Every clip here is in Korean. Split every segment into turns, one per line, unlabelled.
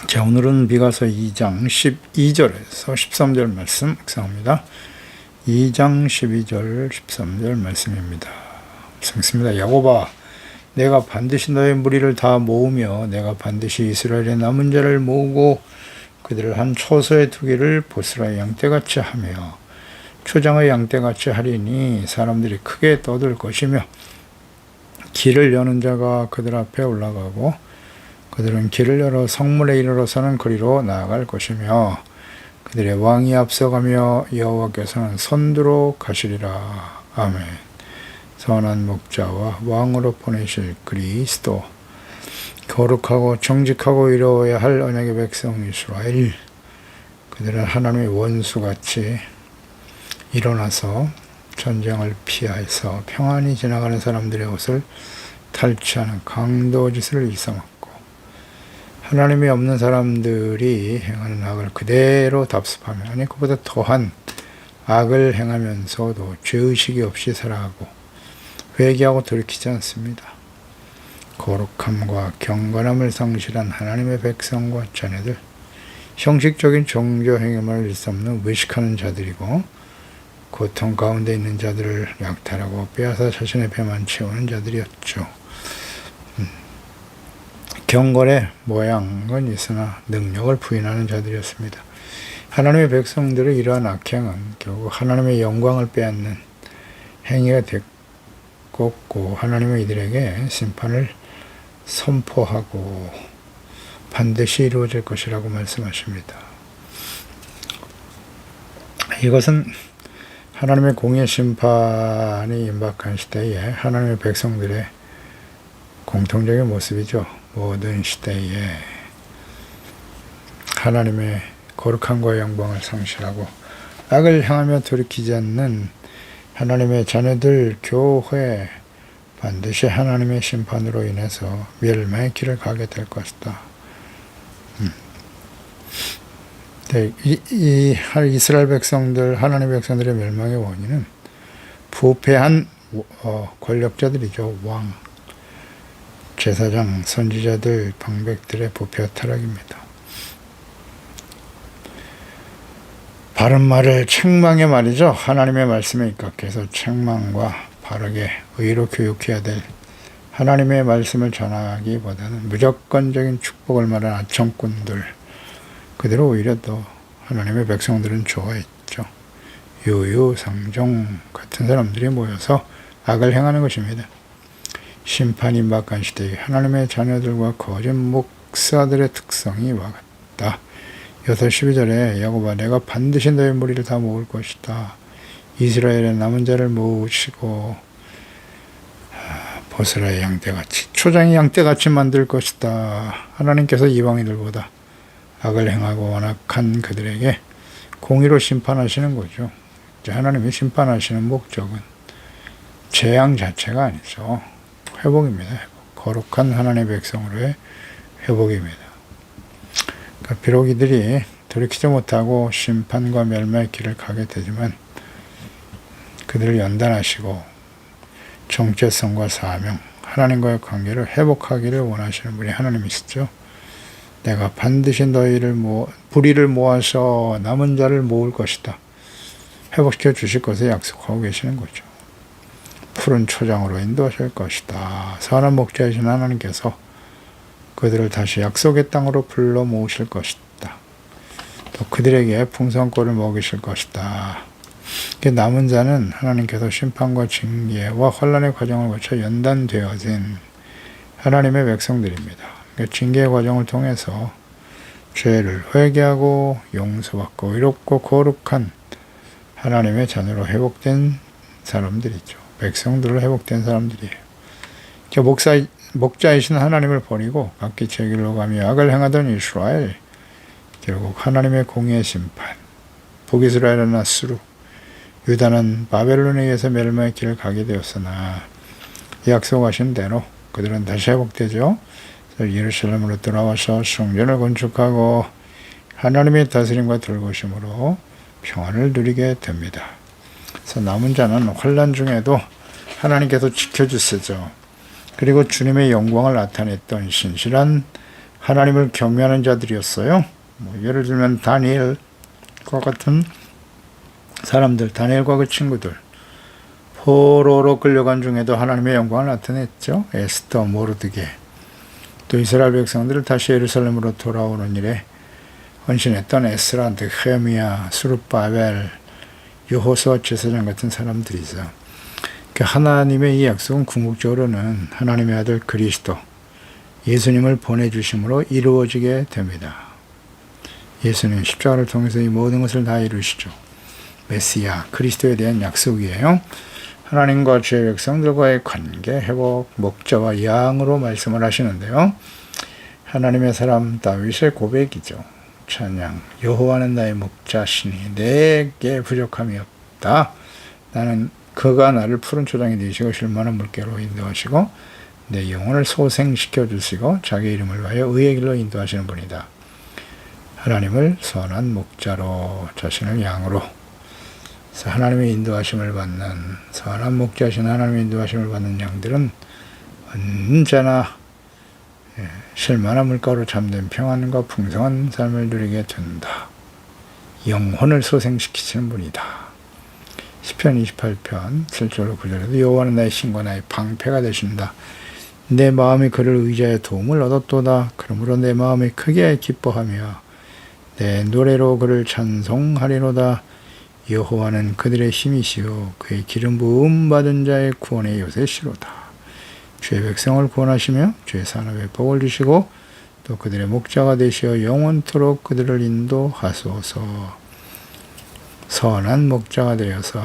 자, 오늘은 미가서 2장 12절에서 13절 말씀 묵상합니다. 2장 12절 13절 말씀입니다. 읽습니다. 야곱아, 내가 반드시 너의 무리를 다 모으며 내가 반드시 이스라엘의 남은 자를 모으고 그들을 한 초소에 두기를 보스라의 양떼같이 하며 초장의 양떼같이 하리니 사람들이 크게 떠들 것이며 길을 여는 자가 그들 앞에 올라가고 그들은 길을 열어 성문에 이르러서는 거리로 나아갈 것이며 그들의 왕이 앞서가며 여호와께서는 선두로 가시리라. 아멘. 선한 목자와 왕으로 보내실 그리스도, 거룩하고 정직하고 이루어야 할 언약의 백성 이스라엘, 그들은 하나님의 원수같이 일어나서 전쟁을 피해서 평안히 지나가는 사람들의 옷을 탈취하는 강도짓을 일삼았고 하나님이 없는 사람들이 행하는 악을 그대로 답습하며 아니 그보다 더한 악을 행하면서도 죄의식이 없이 살아가고 회개하고 돌이키지 않습니다. 거룩함과 경건함을 상실한 하나님의 백성과 자녀들, 형식적인 종교 행위만을 일삼는 외식하는 자들이고 고통 가운데 있는 자들을 약탈하고 빼앗아 자신의 배만 채우는 자들이었죠. 경건의 모양은 있으나 능력을 부인하는 자들이었습니다. 하나님의 백성들의 이러한 악행은 결국 하나님의 영광을 빼앗는 행위가 됐고 하나님은 이들에게 심판을 선포하고 반드시 이루어질 것이라고 말씀하십니다. 이것은 하나님의 공의 심판이 임박한 시대에 하나님의 백성들의 공통적인 모습이죠. 모든 시대에 하나님의 거룩함과 영광을 상실하고 악을 향하며 돌이키지 않는 하나님의 자녀들 교회, 반드시 하나님의 심판으로 인해서 멸망의 길을 가게 될 것이다. 이 이스라엘 백성들, 하나님의 백성들의 멸망의 원인은 부패한 권력자들이죠. 왕, 제사장, 선지자들, 방백들의 부패와 타락입니다. 바른 말을 책망에 말이죠. 하나님의 말씀에 입각해서 책망과 바르게 의로 교육해야 될 하나님의 말씀을 전하기보다는 무조건적인 축복을 말하는 아청꾼들, 그대로 오히려 더 하나님의 백성들은 좋아했죠. 유유상종 같은 사람들이 모여서 악을 행하는 것입니다. 심판이 임박한 시대에 하나님의 자녀들과 거짓 목사들의 특성이 와 같다. 12절에 야곱아, 내가 반드시 너의 무리를 다 모을 것이다. 이스라엘의 남은 자를 모으시고 보스라의 양떼같이, 초장의 양떼같이 만들 것이다. 하나님께서 이방인들보다 악을 행하고 완악한 그들에게 공의로 심판하시는 거죠. 하나님이 심판하시는 목적은 재앙 자체가 아니죠. 회복입니다. 회복. 거룩한 하나님의 백성으로의 회복입니다. 그러니까 비록 이들이 돌이키지 못하고 심판과 멸망의 길을 가게 되지만 그들을 연단하시고 정체성과 사명, 하나님과의 관계를 회복하기를 원하시는 분이 하나님이시죠. 내가 반드시 너희를 부리를 모아서 남은 자를 모을 것이다. 회복시켜 주실 것을 약속하고 계시는 거죠. 푸른 초장으로 인도하실 것이다. 선한 목자이신 하나님께서 그들을 다시 약속의 땅으로 불러 모으실 것이다. 또 그들에게 풍성꼴을 먹이실 것이다. 남은 자는 하나님께서 심판과 징계와 환난의 과정을 거쳐 연단되어진 하나님의 백성들입니다. 징계의 과정을 통해서 죄를 회개하고 용서받고 의롭고 거룩한 하나님의 자녀로 회복된 사람들이죠. 백성들로 회복된 사람들이에요. 목자이신 하나님을 버리고 각기 제 길로 가며 악을 행하던 이스라엘, 결국 하나님의 공의의 심판, 북이스라엘은 아수르, 유다는 바벨론에 의해서 멸망의 길을 가게 되었으나 약속하신 대로 그들은 다시 회복되죠. 예루살렘으로 돌아와서 성전을 건축하고 하나님의 다스림과 돌보심으로 평안을 누리게 됩니다. 그래서 남은 자는 환난 중에도 하나님께서 지켜주시죠. 그리고 주님의 영광을 나타냈던 신실한 하나님을 경외하는 자들이었어요. 예를 들면 다니엘과 같은 사람들, 다니엘과 그 친구들, 포로로 끌려간 중에도 하나님의 영광을 나타냈죠. 에스더, 모르드게. 또 이스라엘 백성들을 다시 예루살렘으로 돌아오는 일에 헌신했던 에스라, 느헤미야, 스룹바벨, 여호수아 제사장 같은 사람들이죠. 하나님의 이 약속은 궁극적으로는 하나님의 아들 그리스도 예수님을 보내주심으로 이루어지게 됩니다. 예수님 십자가를 통해서 이 모든 것을 다 이루시죠. 메시아, 그리스도에 대한 약속이에요. 하나님과 주의 백성들과의 관계 회복 목자와 양으로 말씀을 하시는데요. 하나님의 사람 다윗의 고백이죠. 찬양, 여호와는 나의 목자시니 내게 부족함이 없다. 나는 그가 나를 푸른 초장에 드시고 쉴만한 물결로 인도하시고 내 영혼을 소생시켜 주시고 자기 이름을 위하여 의의 길로 인도하시는 분이다. 하나님을 선한 목자로 자신을 양으로 하나님의 인도하심을 받는 선한 목자신 하나님의 인도하심을 받는 양들은 언제나 쉴만한 물가로 잠든 평안과 풍성한 삶을 누리게 된다. 영혼을 소생시키시는 분이다. 시편 28편 7절 9절에도 여호와는 나의 신과 나의 방패가 되신다. 내 마음이 그를 의지하여 도움을 얻었도다. 그러므로 내 마음이 크게 기뻐하며 내 노래로 그를 찬송하리로다. 여호와는 그들의 힘이시요 그의 기름 부음 받은 자의 구원의 요새시로다. 주의 백성을 구원하시며 주의 산업에 복을 주시고 또 그들의 목자가 되시어 영원토록 그들을 인도하소서. 선한 목자가 되어서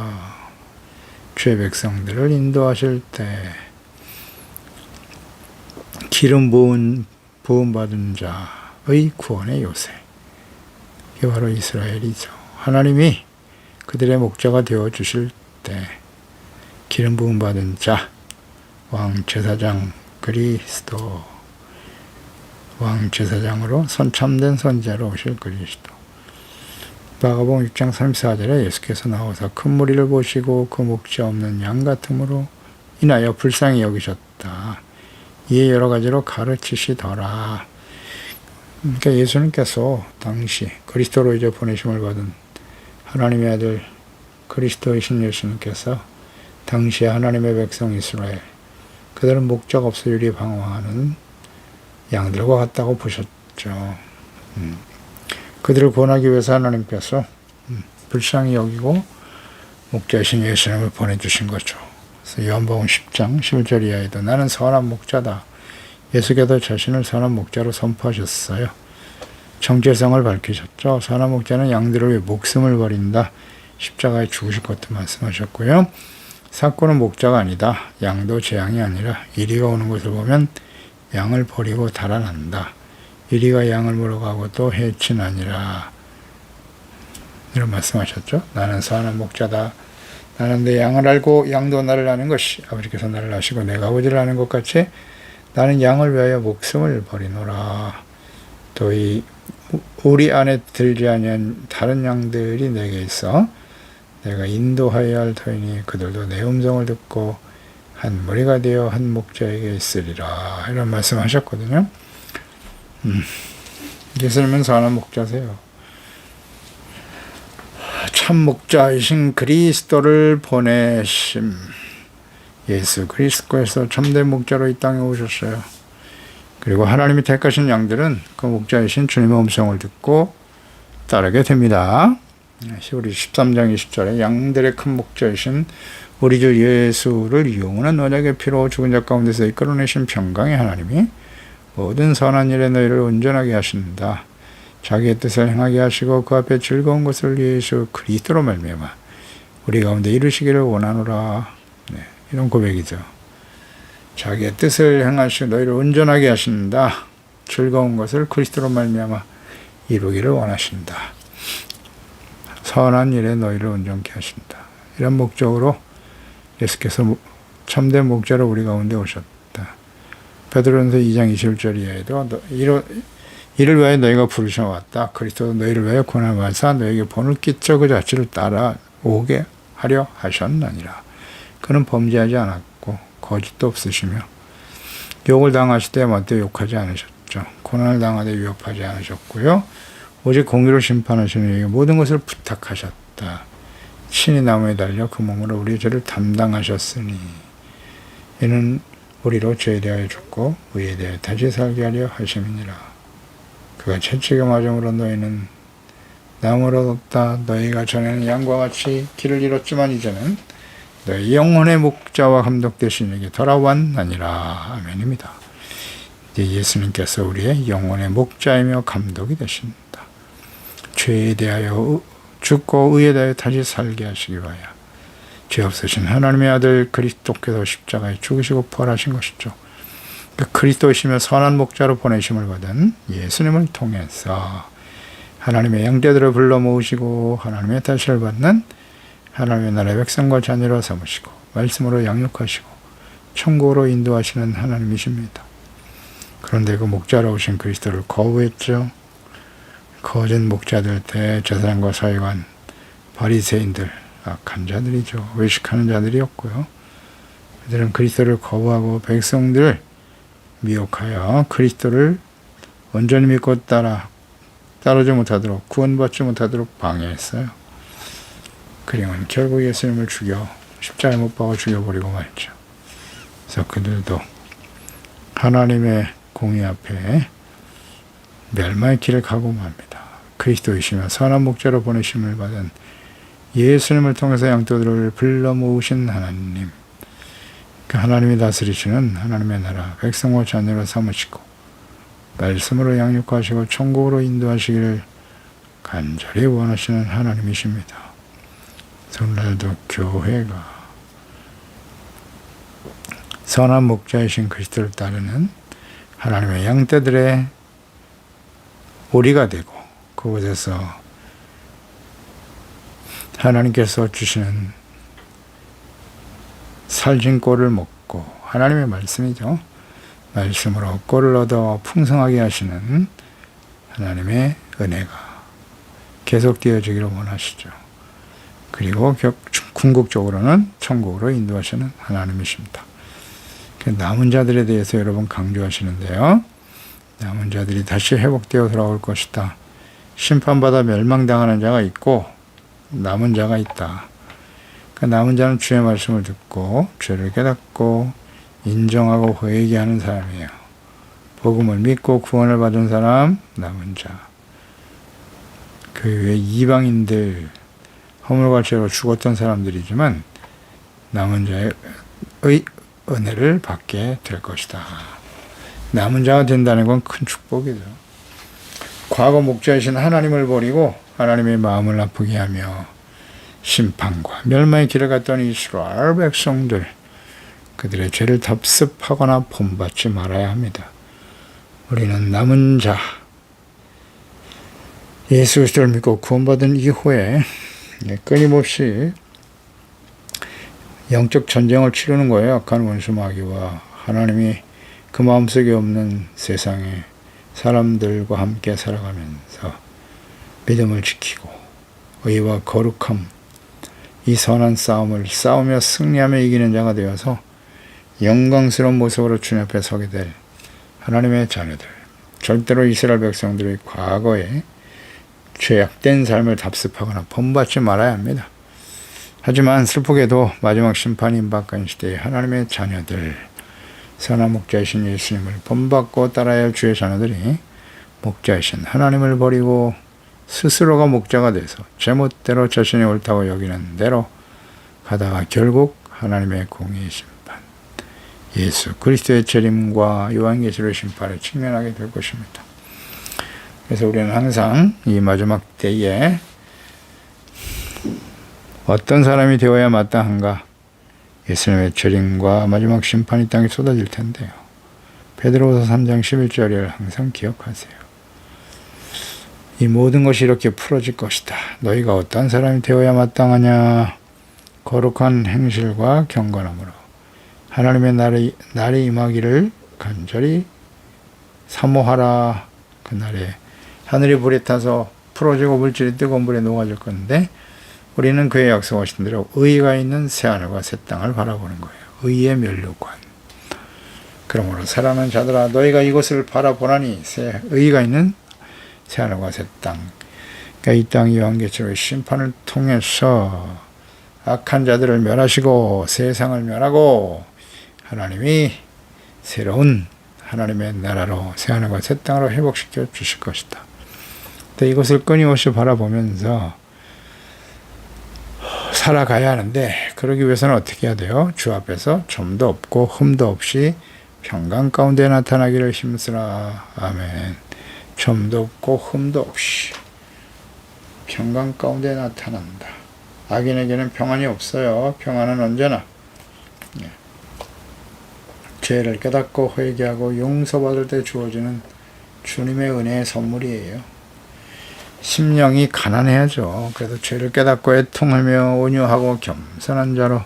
주의 백성들을 인도하실 때 기름 부음 받은 자의 구원의 요새, 이게 바로 이스라엘이죠. 하나님이 그들의 목자가 되어 주실 때 기름 부음 받은 자, 왕 제사장 그리스도, 왕 제사장으로 참된 선지자로 오실 그리스도. 마가복음 6장 34절에 예수께서 나와서 큰 무리를 보시고 그 목자 없는 양 같음으로 인하여 불쌍히 여기셨다. 이에 여러 가지로 가르치시더라. 그러니까 예수님께서 당시 그리스도로 이제 보내심을 받은 하나님의 아들 그리스도이신 예수님께서 당시에 하나님의 백성 이스라엘, 그들은 목자가 없어 유리 방황하는 양들과 같다고 보셨죠. 그들을 구원하기 위해서 하나님께서 불쌍히 여기고 목자이신 예수님을 보내주신 거죠. 그래서 요한복음 10장 11절 이하에도 나는 선한 목자다. 예수께서 자신을 선한 목자로 선포하셨어요. 정체성을 밝히셨죠. 선한 목자는 양들을 위해 목숨을 버린다. 십자가에 죽으실 것도 말씀하셨고요. 사꾼은 목자가 아니다. 양도 재앙이 아니라 이리가 오는 것을 보면 양을 버리고 달아난다. 이리가 양을 물어가고 또 해치나니라. 이런 말씀하셨죠. 나는 선한 목자다. 나는 내 양을 알고 양도 나를 아는 것이 아버지께서 나를 아시고 내가 아버지를 아는 것 같이 나는 양을 위하여 목숨을 버리노라. 또 이 우리 안에 들지 아니한 다른 양들이 내게 있어 내가 인도하여야 할 터이니 그들도 내 음성을 듣고 한 무리가 되어 한 목자에게 있으리라. 이런 말씀하셨거든요. 예수님은 선한 목자세요. 참 목자이신 그리스도를 보내심. 예수 그리스도께서 참된 목자로 이 땅에 오셨어요. 그리고 하나님이 택하신 양들은 그 목자이신 주님의 음성을 듣고 따르게 됩니다. 우리 13장 20절에 양들의 큰 목자이신 우리 주 예수를 영원한 언약의 피로 죽은 자 가운데서 이끌어내신 평강의 하나님이 모든 선한 일에 너희를 온전하게 하신다. 자기의 뜻을 행하게 하시고 그 앞에 즐거운 것을 예수 그리스도로 말미암아 우리 가운데 이루시기를 원하노라. 네, 이런 고백이죠. 자기의 뜻을 행하시고 너희를 온전하게 하신다. 즐거운 것을 그리스도로 말미암아 이루기를 원하신다. 선한 일에 너희를 온전케 하신다. 이런 목적으로 예수께서 참된 목자로 우리 가운데 오셨다. 베드로전서 2장 21절 이하에도 이를 위하여 너희가 부르셔왔다. 그리스도도 너희를 위하여 고난을 받으사 너희에게 본을 끼쳐 그 자체를 따라오게 하려 하셨나니라. 그는 범죄하지 않았고 거짓도 없으시며 욕을 당하실 때 먼저 욕하지 않으셨죠. 않으셨죠. 고난을 당하되 위협하지 않으셨고요. 오직 공의로 심판하시는 이에게 모든 것을 부탁하셨다. 친히 나무에 달려 그 몸으로 우리의 죄를 담당하셨으니 이는 우리로 죄에 대하여 죽고 의에 대하여 다시 살게 하려 하심이니라. 그가 채찍에 맞음으로 너희는 나무로 뒀다. 너희가 전에는 양과 같이 길을 잃었지만 이제는 너희 영혼의 목자와 감독 되신 이에게 돌아왔나니라. 아멘입니다. 이제 예수님께서 우리의 영혼의 목자이며 감독이 되신다. 죄에 대하여 죽고 의에 대하여 다시 살게 하시기 위하여 죄 없으신 하나님의 아들 그리스도께서 십자가에 죽으시고 부활하신 것이죠. 그 그리스도이시며 선한 목자로 보내심을 받은 예수님을 통해서 하나님의 양떼들을 불러 모으시고 하나님의 다시를 받는 하나님의 나라의 백성과 자녀로 삼으시고 말씀으로 양육하시고 천국으로 인도하시는 하나님이십니다. 그런데 그 목자로 오신 그리스도를 거부했죠. 거짓 목자들, 대제사장과 서기관, 바리새인들, 악한 자들이죠. 외식하는 자들이었고요. 그들은 그리스도를 거부하고 백성들을 미혹하여 그리스도를 온전히 믿고 따르지 못하도록, 구원받지 못하도록 방해했어요. 그리고는 결국 예수님을 죽여 십자가에 못 박아 죽여버리고 말죠. 그래서 그들도 하나님의 공의 앞에 멸망의 길을 가고 맙니다. 그리스도이시며 선한 목자로 보내심을 받은 예수님을 통해서 양떼들을 불러 모으신 하나님, 그 하나님이 다스리시는 하나님의 나라 백성과 자녀로 삼으시고 말씀으로 양육하시고 천국으로 인도하시기를 간절히 원하시는 하나님이십니다. 오늘날도 교회가 선한 목자이신 그리스도를 따르는 하나님의 양떼들의 오리가 되고 그곳에서 하나님께서 주시는 살진 꼴을 먹고 하나님의 말씀이죠. 말씀으로 꼴을 얻어 풍성하게 하시는 하나님의 은혜가 계속되어지기를 원하시죠. 그리고 궁극적으로는 천국으로 인도하시는 하나님이십니다. 남은 자들에 대해서 여러분 강조하시는데요. 남은 자들이 다시 회복되어 돌아올 것이다. 심판받아 멸망당하는 자가 있고 남은 자가 있다. 그 남은 자는 주의 말씀을 듣고 죄를 깨닫고 인정하고 회개하는 사람이에요. 복음을 믿고 구원을 받은 사람, 남은 자. 그 외에 이방인들, 허물과 죄로 죽었던 사람들이지만 남은 자의 은혜를 받게 될 것이다. 남은 자가 된다는 건 큰 축복이죠. 과거 목자이신 하나님을 버리고 하나님의 마음을 아프게 하며 심판과 멸망의 길을 갔던 이스라엘 백성들, 그들의 죄를 답습하거나 본받지 말아야 합니다. 우리는 남은 자, 예수 그리스도를 믿고 구원받은 이후에 끊임없이 영적 전쟁을 치르는 거예요. 악한 원수 마귀와 하나님이 그 마음속에 없는 세상에 사람들과 함께 살아가면서 믿음을 지키고 의와 거룩함, 이 선한 싸움을 싸우며 승리하며 이기는 자가 되어서 영광스러운 모습으로 주님 앞에 서게 될 하나님의 자녀들, 절대로 이스라엘 백성들의 과거에 죄악된 삶을 답습하거나 본받지 말아야 합니다. 하지만 슬프게도 마지막 심판이 임박한 시대에 하나님의 자녀들, 선한 목자이신 예수님을 본받고 따라야 할 주의 자녀들이 목자이신 하나님을 버리고 스스로가 목자가 돼서 제멋대로 자신이 옳다고 여기는 대로 가다가 결국 하나님의 공의의 심판, 예수 그리스도의 재림과 요한계시록의 심판에 직면하게 될 것입니다. 그래서 우리는 항상 이 마지막 때에 어떤 사람이 되어야 마땅한가? 예수님의 재림과 마지막 심판이 땅에 쏟아질 텐데요. 베드로후서 3장 11절을 항상 기억하세요. 이 모든 것이 이렇게 풀어질 것이다. 너희가 어떤 사람이 되어야 마땅하냐? 거룩한 행실과 경건함으로 하나님의 날이 임하기를 간절히 사모하라. 그날에 하늘이 불에 타서 풀어지고 물질이 뜨거운 물에 녹아질 건데 우리는 그의 약속하신 대로 의가 있는 새하늘과 새 땅을 바라보는 거예요. 의의 면류관. 그러므로 사랑하는 자들아 너희가 이곳을 바라보나니 의가 있는 새하늘과 새 땅, 그러니까 이 땅 이왕개체로의 심판을 통해서 악한 자들을 멸하시고 세상을 멸하고 하나님이 새로운 하나님의 나라로 새하늘과 새 땅으로 회복시켜 주실 것이다. 근데 이것을 끊임없이 바라보면서 살아가야 하는데, 그러기 위해서는 어떻게 해야 돼요? 주 앞에서 점도 없고 흠도 없이 평강 가운데 나타나기를 힘쓰라. 아멘. 점도 없고 흠도 없이 평강 가운데 나타난다. 악인에게는 평안이 없어요. 평안은 언제나 죄를 깨닫고 회개하고 용서받을 때 주어지는 주님의 은혜의 선물이에요. 심령이 가난해야죠. 그래도 죄를 깨닫고 애통하며 온유하고 겸손한 자로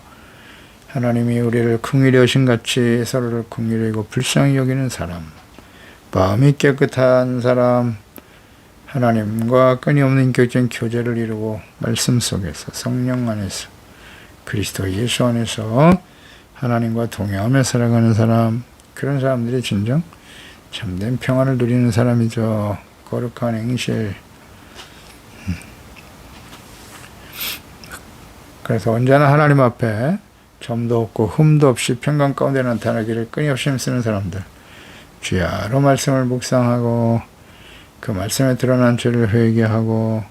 하나님이 우리를 긍휼히 여신 같이 서로를 긍휼히 여기고 불쌍히 여기는 사람, 마음이 깨끗한 사람, 하나님과 끊임없는 인격적인 교제를 이루고 말씀 속에서 성령 안에서 그리스도 예수 안에서 하나님과 동행하며 살아가는 사람, 그런 사람들이 진정 참된 평안을 누리는 사람이죠. 거룩한 행실. 그래서 언제나 하나님 앞에 점도 없고 흠도 없이 평강 가운데 나타나기를 끊임없이 힘쓰는 사람들, 주야로 말씀을 묵상하고 그 말씀에 드러난 죄를 회개하고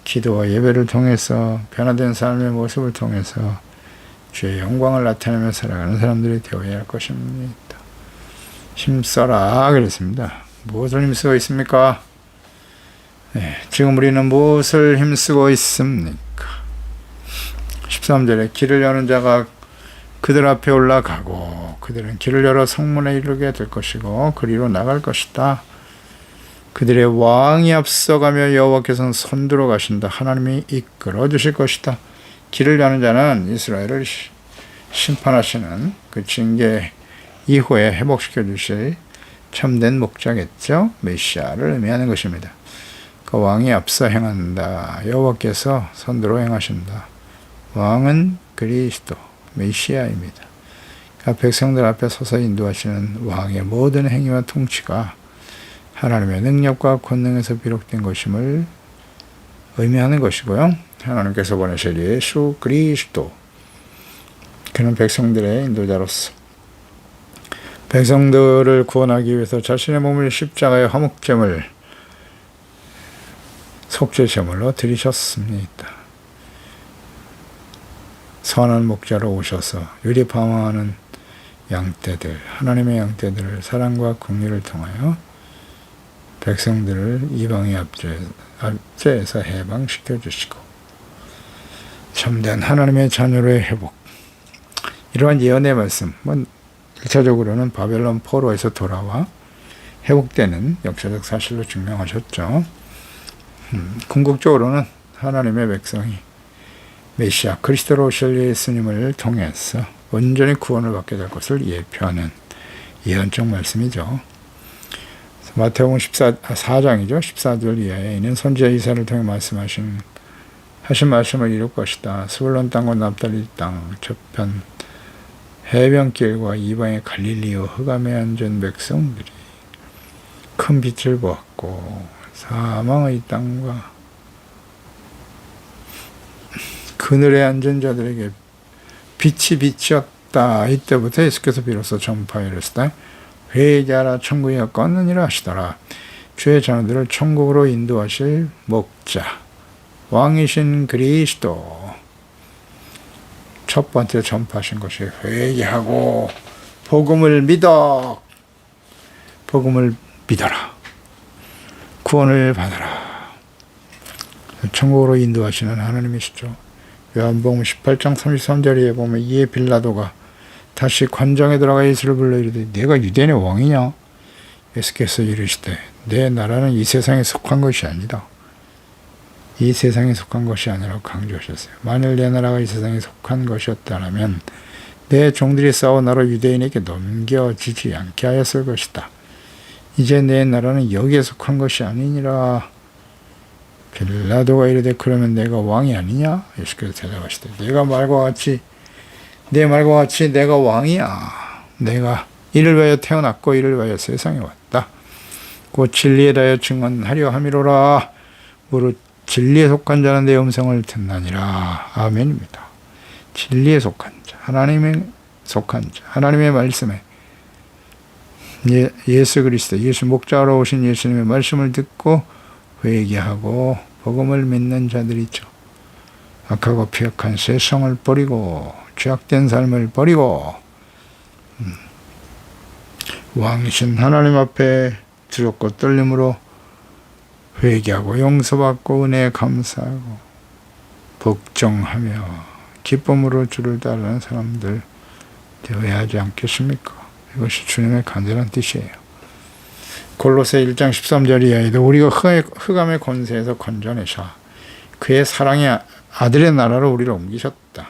기도와 예배를 통해서 변화된 삶의 모습을 통해서 주의 영광을 나타내며 살아가는 사람들이 되어야 할 것입니다. 힘써라 그랬습니다. 무엇을 힘쓰고 있습니까? 지금 우리는 무엇을 힘쓰고 있습니까? 13절에 길을 여는 자가 그들 앞에 올라가고 그들은 길을 열어 성문에 이르게 될 것이고 그리로 나갈 것이다. 그들의 왕이 앞서가며 여호와께서는 선두로 가신다. 하나님이 이끌어 주실 것이다. 길을 여는 자는 이스라엘을 심판하시는 그 징계 이후에 회복시켜 주실 참된 목자겠죠. 메시아를 의미하는 것입니다. 그 왕이 앞서 행한다. 여호와께서 선두로 행하신다. 왕은 그리스도 메시아입니다. 그러니까 백성들 앞에 서서 인도하시는 왕의 모든 행위와 통치가 하나님의 능력과 권능에서 비롯된 것임을 의미하는 것이고요. 하나님께서 보내실 예수 그리스도, 그는 백성들의 인도자로서 백성들을 구원하기 위해서 자신의 몸을 십자가의 화목제물, 속죄제물로 드리셨습니다. 선한 목자로 오셔서 유리방황하는 양떼들, 하나님의 양떼들을 사랑과 긍휼을 통하여 백성들을 이방의 압제에서 해방시켜 주시고 참된 하나님의 자녀로의 회복, 이러한 예언의 말씀, 1차적으로는 바벨론 포로에서 돌아와 회복되는 역사적 사실로 증명하셨죠. 궁극적으로는 하나님의 백성이 메시아 그리스도로 오실 예수님을 통해서 온전히 구원을 받게 될 것을 예표하는 예언적 말씀이죠. 마태복음 4장이죠. 14절 이하에 있는 선지자 이사야를 통해 하신 말씀을 이룰 것이다. 스불론 땅과 납달리 땅 저편 해변길과 이방의 갈릴리오 흑암에 앉은 백성들이 큰 빛을 보았고 사망의 땅과 그늘에 앉은 자들에게 빛이 비치었다. 이때부터 예수께서 비로소 전파에 이르시되 회개하라 천국이 가까웠느니라 하시더라. 주의 자녀들을 천국으로 인도하실 목자 왕이신 그리스도, 첫 번째 전파하신 것이 회개하고 복음을 믿어라, 구원을 받아라. 천국으로 인도하시는 하나님이시죠. 요한복음 18장 33절에 보면 이에 빌라도가 다시 관장에 들어가 예수를 불러 이르되 내가 유대인의 왕이냐? 예수께서 이르시되 내 나라는 이 세상에 속한 것이 아니다. 이 세상에 속한 것이 아니라고 강조하셨어요. 만일 내 나라가 이 세상에 속한 것이었다면 내 종들이 싸워 나로 유대인에게 넘겨지지 않게 하였을 것이다. 이제 내 나라는 여기에 속한 것이 아니니라. 빌라도가 이르되 그러면 내가 왕이 아니냐? 예수께서 대답하시되 내 말과 같이 내가 왕이야. 내가 이를 위하여 태어났고 이를 위하여 세상에 왔다. 곧 진리에 대하여 증언하려 함이로라. 무릇 진리에 속한 자는 내 음성을 듣나니라. 아멘입니다. 진리에 속한 자, 하나님에 속한 자, 하나님의 말씀에 예수 그리스도, 예수 목자로 오신 예수님의 말씀을 듣고 회개하고 복음을 믿는 자들이죠. 악하고 피역한 세상을 버리고 죄악된 삶을 버리고 왕이신 하나님 앞에 두렵고 떨림으로 회개하고 용서받고 은혜에 감사하고 복종하며 기쁨으로 주를 따르는 사람들 되어야 하지 않겠습니까? 이것이 주님의 간절한 뜻이에요. 골로새 1장 13절 이하에도 우리가 흑암의 권세에서 건져내사 그의 사랑의 아들의 나라로 우리를 옮기셨다.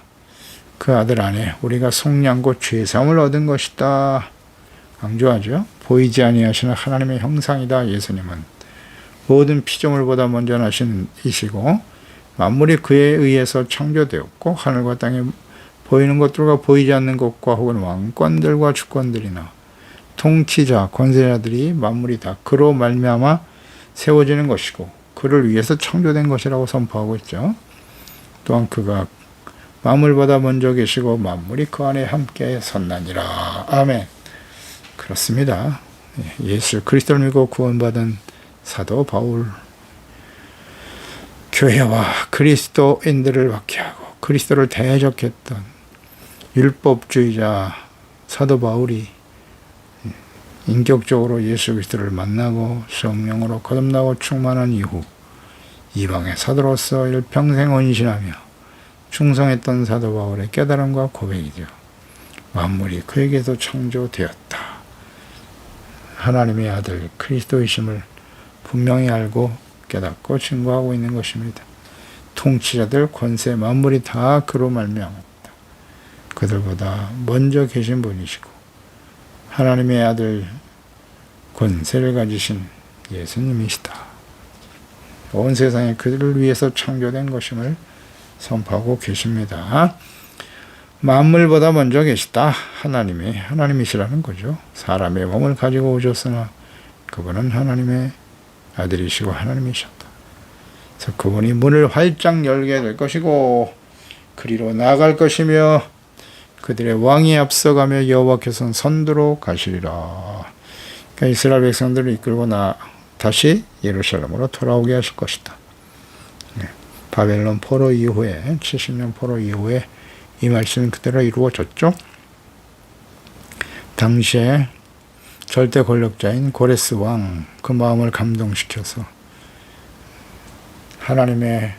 그 아들 안에 우리가 속량고 죄사함을 얻은 것이다. 강조하죠. 보이지 아니하시는 하나님의 형상이다. 예수님은 모든 피조물보다 먼저 나신 이시고 만물이 그에 의해서 창조되었고 하늘과 땅에 보이는 것들과 보이지 않는 것과 혹은 왕권들과 주권들이나 통치자, 권세자들이 만물이 다 그로 말미암아 세워지는 것이고 그를 위해서 창조된 것이라고 선포하고 있죠. 또한 그가 만물보다 먼저 계시고 만물이 그 안에 함께 섰나니라. 아멘. 그렇습니다. 예수 그리스도를 믿고 구원받은 사도 바울, 교회와 그리스도인들을 박해하고 그리스도를 대적했던 율법주의자 사도 바울이 인격적으로 예수 그리스도를 만나고 성령으로 거듭나고 충만한 이후 이방의 사도로서 일평생 헌신하며 충성했던 사도 바울의 깨달음과 고백이죠. 만물이 그에게서 창조되었다. 하나님의 아들 그리스도이심을 분명히 알고 깨닫고 증거하고 있는 것입니다. 통치자들, 권세, 만물이 다 그로 말미암았다. 그들보다 먼저 계신 분이시고 하나님의 아들 권세를 가지신 예수님이시다. 온 세상에 그들을 위해서 창조된 것임을 선포하고 계십니다. 만물보다 먼저 계시다. 하나님이시라는 거죠. 사람의 몸을 가지고 오셨으나 그분은 하나님의 아들이시고 하나님이셨다. 그래서 그분이 문을 활짝 열게 될 것이고 그리로 나아갈 것이며 그들의 왕이 앞서가며 여호와께서는 선두로 가시리라. 그러니까 이스라엘 백성들을 이끌고 다시 예루살렘으로 돌아오게 하실 것이다. 바벨론 포로 이후에 70년 포로 이후에 이 말씀은 그대로 이루어졌죠. 당시에 절대 권력자인 고레스 왕 그 마음을 감동시켜서 하나님의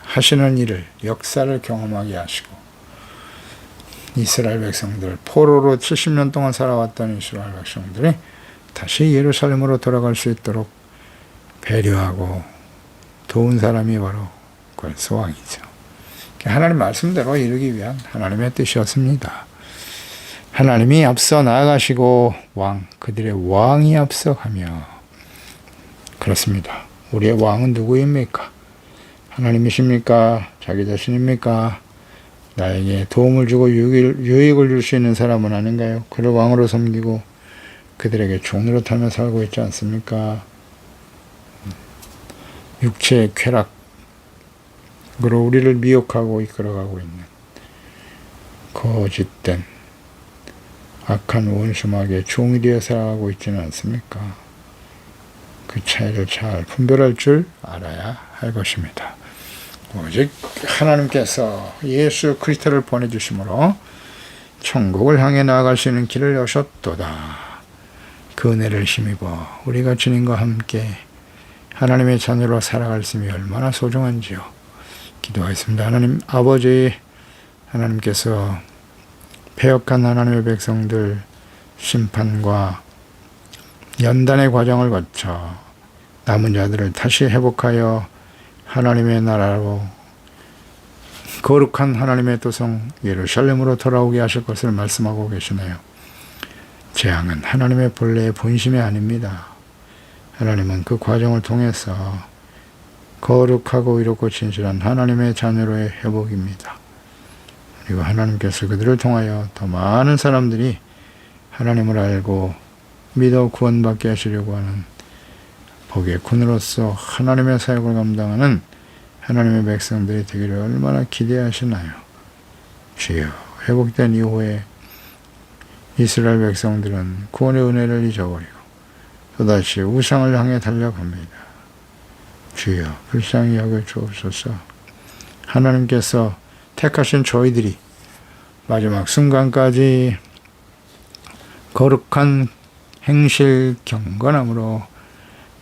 하시는 일을 역사를 경험하게 하시고 이스라엘 백성들 포로로 70년 동안 살아왔던 이스라엘 백성들이 다시 예루살렘으로 돌아갈 수 있도록 배려하고 도운 사람이 바로 고레스 왕이죠. 하나님 말씀대로 이루기 위한 하나님의 뜻이었습니다. 하나님이 앞서 나아가시고 그들의 왕이 앞서가며 그렇습니다. 우리의 왕은 누구입니까? 하나님이십니까? 자기 자신입니까? 나에게 도움을 주고 유익을 줄 수 있는 사람은 아닌가요? 그를 왕으로 섬기고 그들에게 종으로 타며 살고 있지 않습니까? 육체의 쾌락으로 우리를 미혹하고 이끌어가고 있는 거짓된 악한 원수마귀의 종이 되어 살아가고 있지는 않습니까? 그 차이를 잘 분별할 줄 알아야 할 것입니다. 오직 하나님께서 예수 그리스도를 보내주심으로 천국을 향해 나아갈 수 있는 길을 여셨도다. 그 은혜를 힘입어 우리가 주님과 함께 하나님의 자녀로 살아갈 수 있음이 얼마나 소중한지요. 기도하겠습니다. 하나님 아버지, 하나님께서 패역한 하나님의 백성들 심판과 연단의 과정을 거쳐 남은 자들을 다시 회복하여 하나님의 나라로 거룩한 하나님의 도성 예루살렘으로 돌아오게 하실 것을 말씀하고 계시네요. 재앙은 하나님의 본래의 본심이 아닙니다. 하나님은 그 과정을 통해서 거룩하고 이롭고 진실한 하나님의 자녀로의 회복입니다. 그리고 하나님께서 그들을 통하여 더 많은 사람들이 하나님을 알고 믿어 구원받게 하시려고 하는 복의 군으로서 하나님의 사역을 감당하는 하나님의 백성들이 되기를 얼마나 기대하시나요? 주여, 회복된 이후에 이스라엘 백성들은 구원의 은혜를 잊어버리고 또다시 우상을 향해 달려갑니다. 주여, 불쌍히 여겨 주옵소서. 하나님께서 택하신 저희들이 마지막 순간까지 거룩한 행실 경건함으로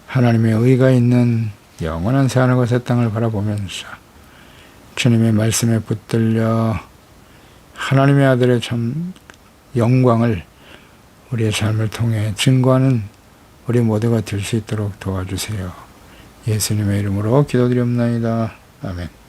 하나님의 의가 있는 영원한 새하늘과 땅을 바라보면서 주님의 말씀에 붙들려 하나님의 아들의 참 영광을 우리의 삶을 통해 증거하는 우리 모두가 될 수 있도록 도와주세요. 예수님의 이름으로 기도드리옵나이다. 아멘.